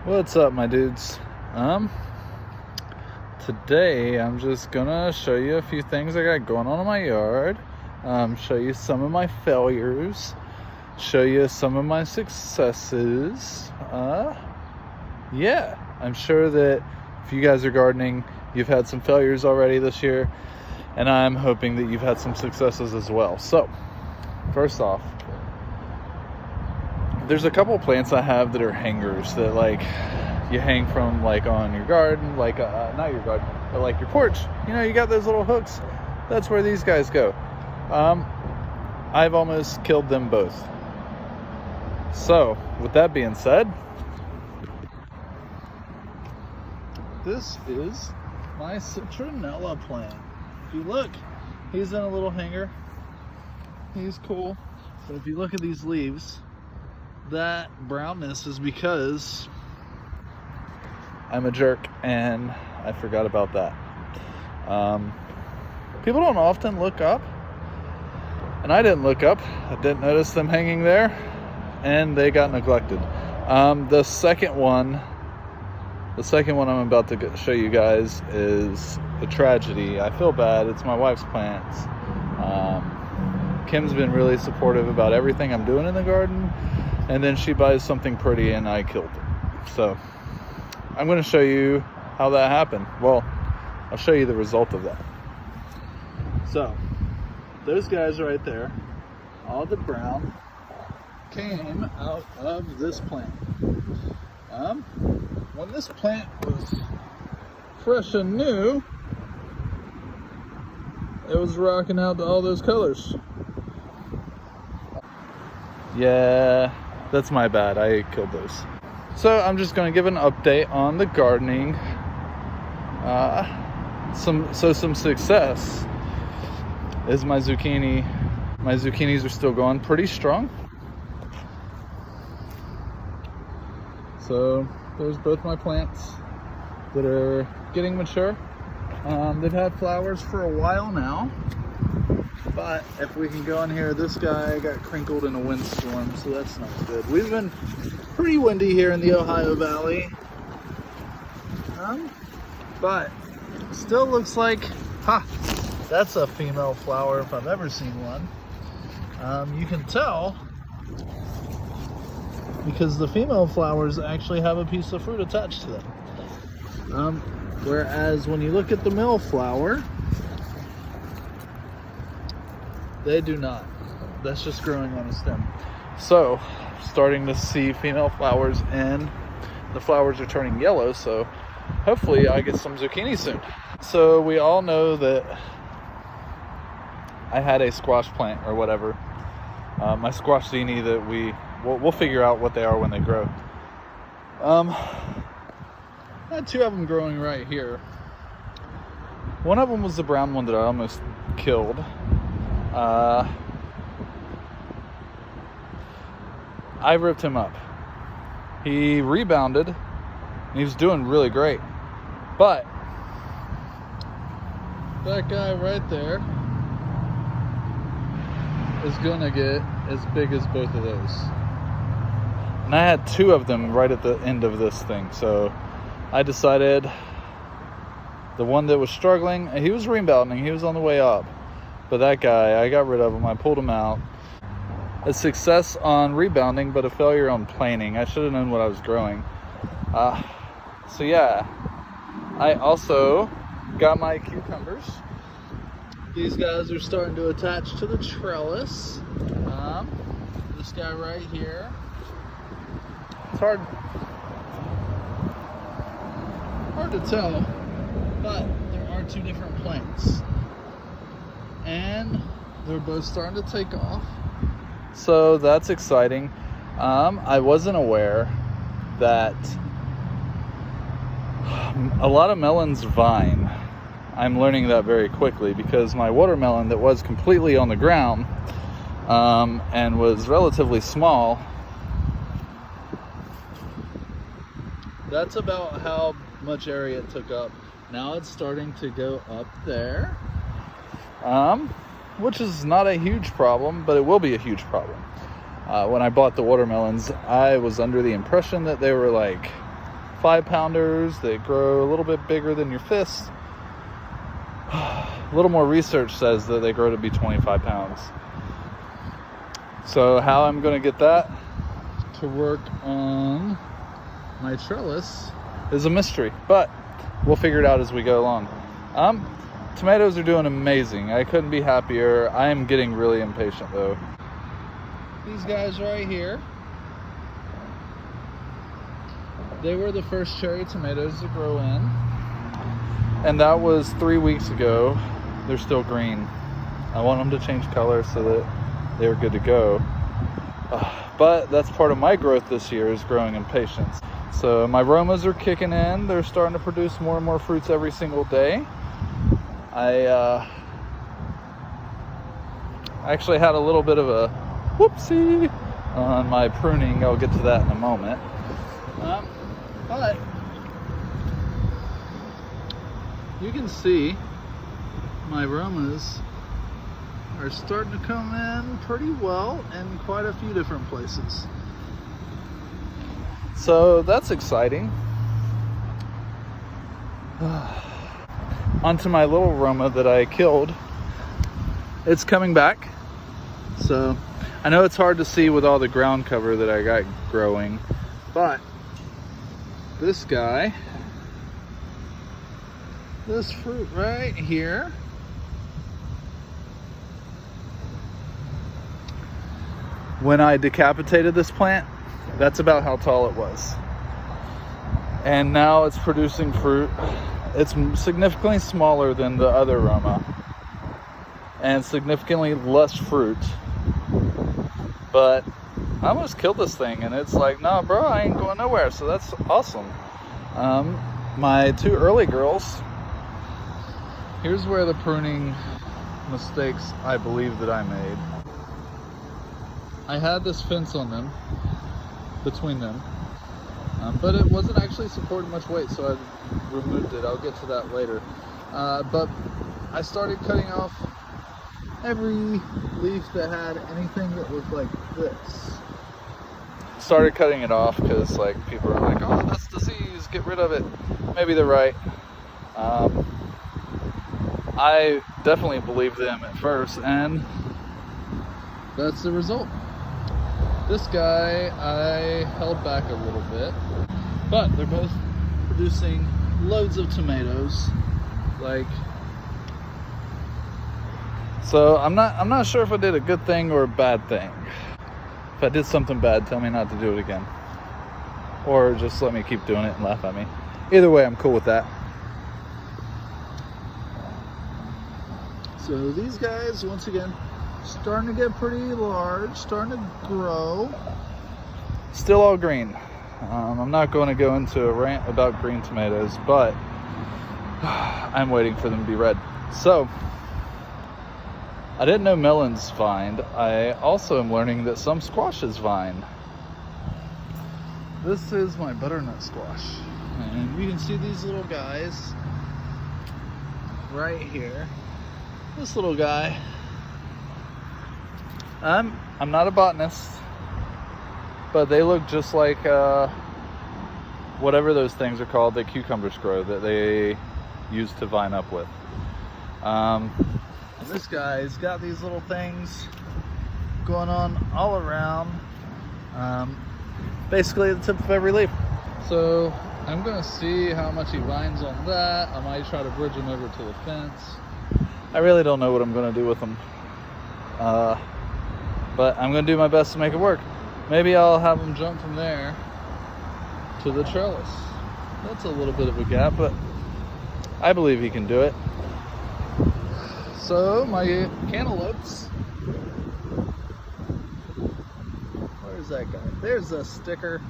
What's up, my dudes? Today I'm just gonna show you a few things I got going on in my yard, show you some of my failures, show you some of my successes. Yeah, I'm sure that if you guys are gardening, you've had some failures already this year, and I'm hoping that you've had some successes as well. So, first off, there's a couple plants I have that are hangers that you hang from on your garden, not your garden, but your porch. You got those little hooks. That's where these guys go. I've almost killed them both. So, with that being said, this is my citronella plant. If you look, he's in a little hanger. He's cool. But if you look at these leaves, that brownness is because I'm a jerk and I forgot about that. People don't often look up, and I didn't look up. I didn't notice them hanging there, and they got neglected. The second one I'm about to show you guys is a tragedy. I feel bad. It's my wife's plants. Kim's been really supportive about everything I'm doing in the garden, and then she buys something pretty and I killed it. So I'm going to show you how that happened. Well, I'll show you the result of that. So those guys right there, all the brown, came out of this plant. When this plant was fresh and new, it was rocking out to all those colors. Yeah, that's my bad. I killed those. So I'm just going to give an update on the gardening. Some success is my zucchini. My zucchinis are still going pretty strong. So there's both my plants that are getting mature. They've had flowers for a while now. But if we can go in here, this guy got crinkled in a windstorm, so that's not good. We've been pretty windy here in the Ohio Valley. But still looks like, that's a female flower if I've ever seen one. You can tell because the female flowers actually have a piece of fruit attached to them. Whereas when you look at the male flower, they do not. That's just growing on a stem. So, starting to see female flowers, and the flowers are turning yellow, so hopefully I get some zucchini soon. So we all know that I had a squash plant or whatever. My squash zini that we'll figure out what they are when they grow. I had two of them growing right here. One of them was the brown one that I almost killed. I ripped him up. He rebounded and he was doing really great, but that guy right there is gonna get as big as both of those. And I had two of them right at the end of this thing, so I decided the one that was struggling, he was rebounding, he was on the way up. But that guy, I got rid of him. I pulled him out. A success on rebounding, but a failure on planting. I should have known what I was growing. So yeah, I also got my cucumbers. These guys are starting to attach to the trellis. This guy right here. It's hard to tell, but there are two different plants. And they're both starting to take off, so that's exciting. I wasn't aware that a lot of melons vine. I'm learning that very quickly because my watermelon that was completely on the ground and was relatively small, that's about how much area it took up. Now it's starting to go up there. Which is not a huge problem, but it will be a huge problem. When I bought the watermelons, I was under the impression that they were 5-pounders. They grow a little bit bigger than your fist. A little more research says that they grow to be 25 pounds. So how I'm going to get that to work on my trellis is a mystery, but we'll figure it out as we go along. Tomatoes are doing amazing. I couldn't be happier. I am getting really impatient though. These guys right here, they were the first cherry tomatoes to grow in, and that was 3 weeks ago. They're still green. I want them to change color so that they're good to go. But that's part of my growth this year, is growing impatience. So my Romas are kicking in. They're starting to produce more and more fruits every single day. I actually had a little bit of a whoopsie on my pruning. I'll get to that in a moment. But you can see my Romas are starting to come in pretty well in quite a few different places. So that's exciting. Onto my little Roma that I killed. It's coming back. So I know it's hard to see with all the ground cover that I got growing, but this guy, this fruit right here, when I decapitated this plant, that's about how tall it was. And now it's producing fruit. It's significantly smaller than the other Roma and significantly less fruit. But I almost killed this thing, and it's like, no, bro, I ain't going nowhere. So that's awesome. My two early girls, here's where the pruning mistakes I believe that I made. I had this fence on them, between them, but it wasn't actually supporting much weight, so I removed it. I'll get to that later. But I started cutting off every leaf that had anything that was like this. Started cutting it off because like people are like, oh, that's disease, get rid of it. Maybe they're right. I definitely believed them at first, and that's the result. This guy I held back a little bit, but they're both producing loads of tomatoes. Like, so I'm not sure if I did a good thing or a bad thing. If I did something bad, tell me not to do it again, or just let me keep doing it and laugh at me. Either way, I'm cool with that. So these guys, once again, starting to get pretty large, starting to grow. Still all green. I'm not going to go into a rant about green tomatoes, but I'm waiting for them to be red. So I didn't know melons vined. I also am learning that some squashes vine. This is my butternut squash, and you can see these little guys right here. This little guy. I'm not a botanist, but they look just like whatever those things are called that cucumbers grow that they use to vine up with. And this guy's got these little things going on all around, basically the tip of every leaf. So I'm gonna see how much he vines on that. I might try to bridge him over to the fence. I really don't know what I'm gonna do with them. But I'm going to do my best to make it work. Maybe I'll have them jump from there to the trellis. That's a little bit of a gap, but I believe he can do it. So my cantaloupes. Where's that guy? There's a sticker.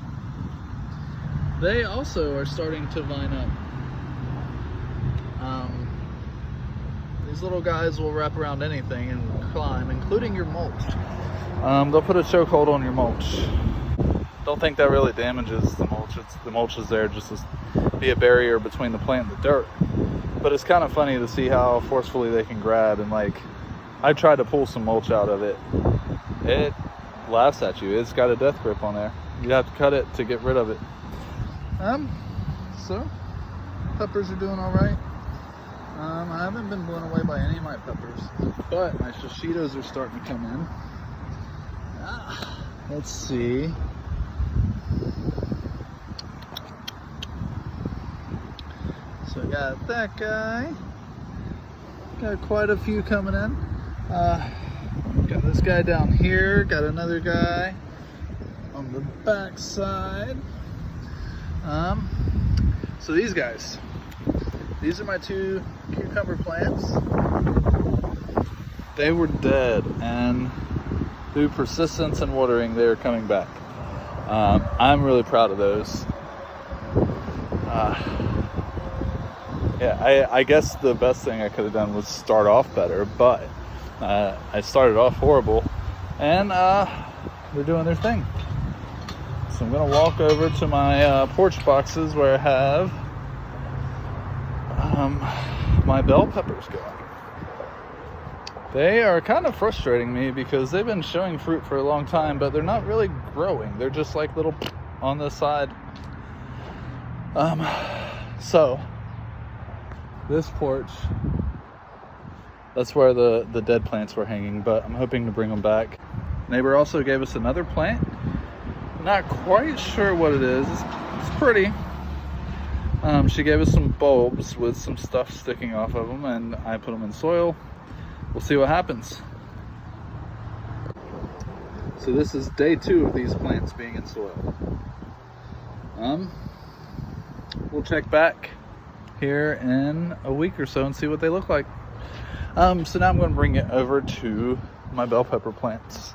They also are starting to vine up. These little guys will wrap around anything and climb, including your mulch. They'll put a chokehold on your mulch. Don't think that really damages the mulch. The mulch is there just to be a barrier between the plant and the dirt. But it's kind of funny to see how forcefully they can grab, and like, I tried to pull some mulch out of it. It laughs at you. It's got a death grip on there. You have to cut it to get rid of it. So, peppers are doing all right. I haven't been blown away by any of my peppers, but my shishitos are starting to come in. Let's see. So I got that guy. Got quite a few coming in. Got this guy down here. Got another guy on the back side. So these guys. These are my 2 cucumber plants. They were dead, and through persistence and watering, they are coming back. I'm really proud of those. Yeah, I guess the best thing I could have done was start off better, but I started off horrible, and they're doing their thing. So I'm gonna walk over to my porch boxes where I have my bell peppers going. They are kind of frustrating me because they've been showing fruit for a long time, but they're not really growing. They're just like little on the side. So this porch, that's where the dead plants were hanging, but I'm hoping to bring them back. Neighbor also gave us another plant. Not quite sure what it is. It's pretty. She gave us some bulbs with some stuff sticking off of them, and I put them in soil. We'll see what happens. So this is day 2 of these plants being in soil. We'll check back here in a week or so and see what they look like. So now I'm going to bring it over to my bell pepper plants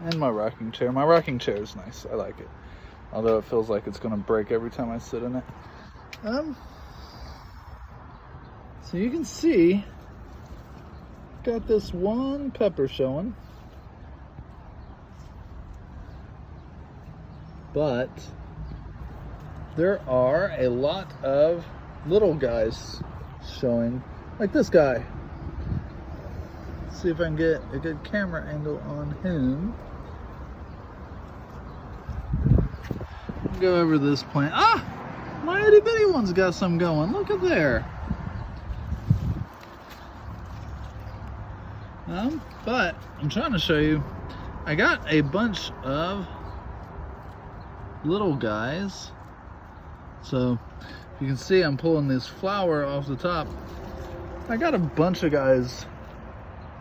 and my rocking chair. My rocking chair is nice. I like it, although it feels like it's going to break every time I sit in it. So you can see, got this one pepper showing, but there are a lot of little guys showing, like this guy. Let's see if I can get a good camera angle on him. Go over this plant. My itty bitty one's got some going. Look at there. But I'm trying to show you, I got a bunch of little guys. So you can see I'm pulling this flower off the top. I got a bunch of guys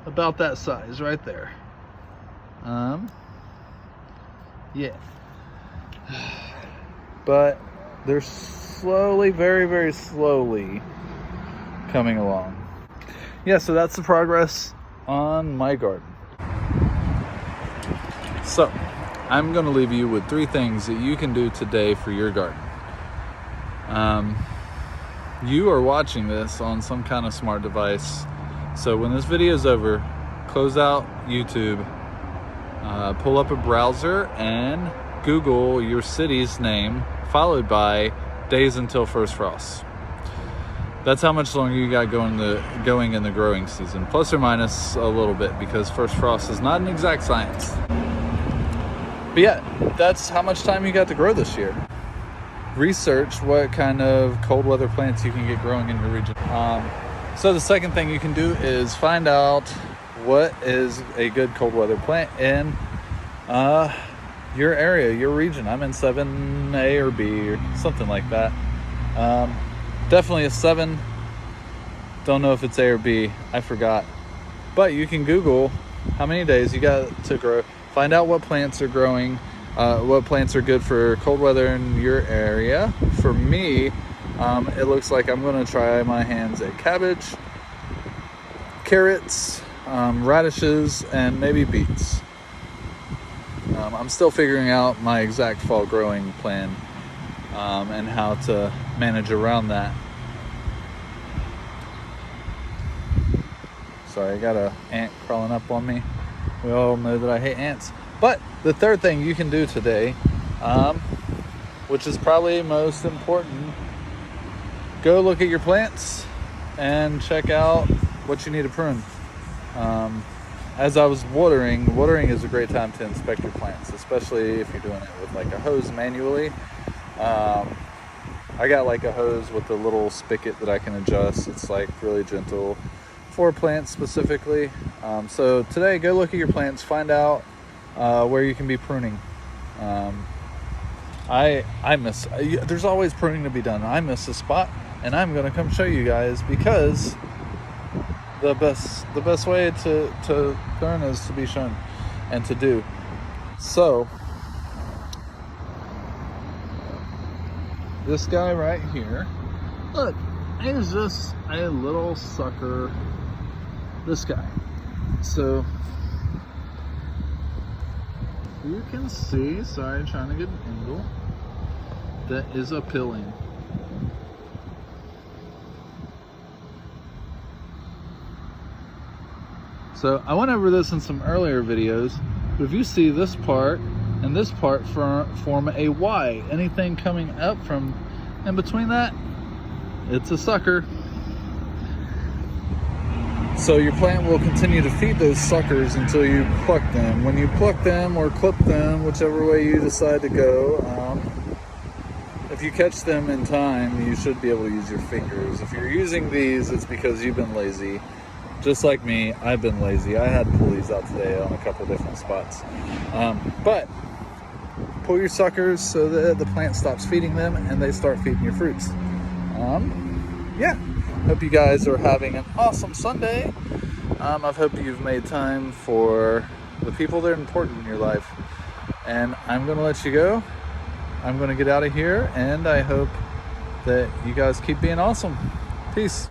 about that size right there. Yeah. But they're slowly, very, very slowly coming along. Yeah, so that's the progress on my garden. So I'm going to leave you with 3 things that you can do today for your garden. You are watching this on some kind of smart device, so when this video is over, close out YouTube, pull up a browser and Google your city's name followed by days until first frost. That's how much longer you got going in the growing season, plus or minus a little bit, because first frost is not an exact science. But yeah, that's how much time you got to grow this year. Research what kind of cold weather plants you can get growing in your region. So the second thing you can do is find out what is a good cold weather plant in your area, your region. I'm in 7A or B or something like that. Definitely a 7. Don't know if it's A or B. I forgot. But you can Google how many days you got to grow. Find out what plants are growing, what plants are good for cold weather in your area. For me, it looks like I'm going to try my hands at cabbage, carrots, radishes, and maybe beets. I'm still figuring out my exact fall growing plan and how to manage around that. Sorry, I got an ant crawling up on me. We all know that I hate ants. But the third thing you can do today, which is probably most important, go look at your plants and check out what you need to prune. As I was watering is a great time to inspect your plants, especially if you're doing it with like a hose manually. I got like a hose with a little spigot that I can adjust. It's like really gentle for plants specifically. So today, go look at your plants, find out where you can be pruning. There's always pruning to be done. I miss a spot, and I'm gonna come show you guys, because the best way to learn is to be shown and to do. So this guy right here, look, is just a little sucker. This guy. So you can see, sorry, trying to get an angle, that is appealing. So I went over this in some earlier videos, but if you see this part and this part form a Y, anything coming up from in between that, it's a sucker. So your plant will continue to feed those suckers until you pluck them. When you pluck them or clip them, whichever way you decide to go, if you catch them in time, you should be able to use your fingers. If you're using these, it's because you've been lazy. Just like me, I've been lazy. I had to pull these out today on a couple different spots. But pull your suckers so that the plant stops feeding them and they start feeding your fruits. Yeah, hope you guys are having an awesome Sunday. I hope you've made time for the people that are important in your life. And I'm gonna let you go. I'm gonna get out of here, and I hope that you guys keep being awesome. Peace.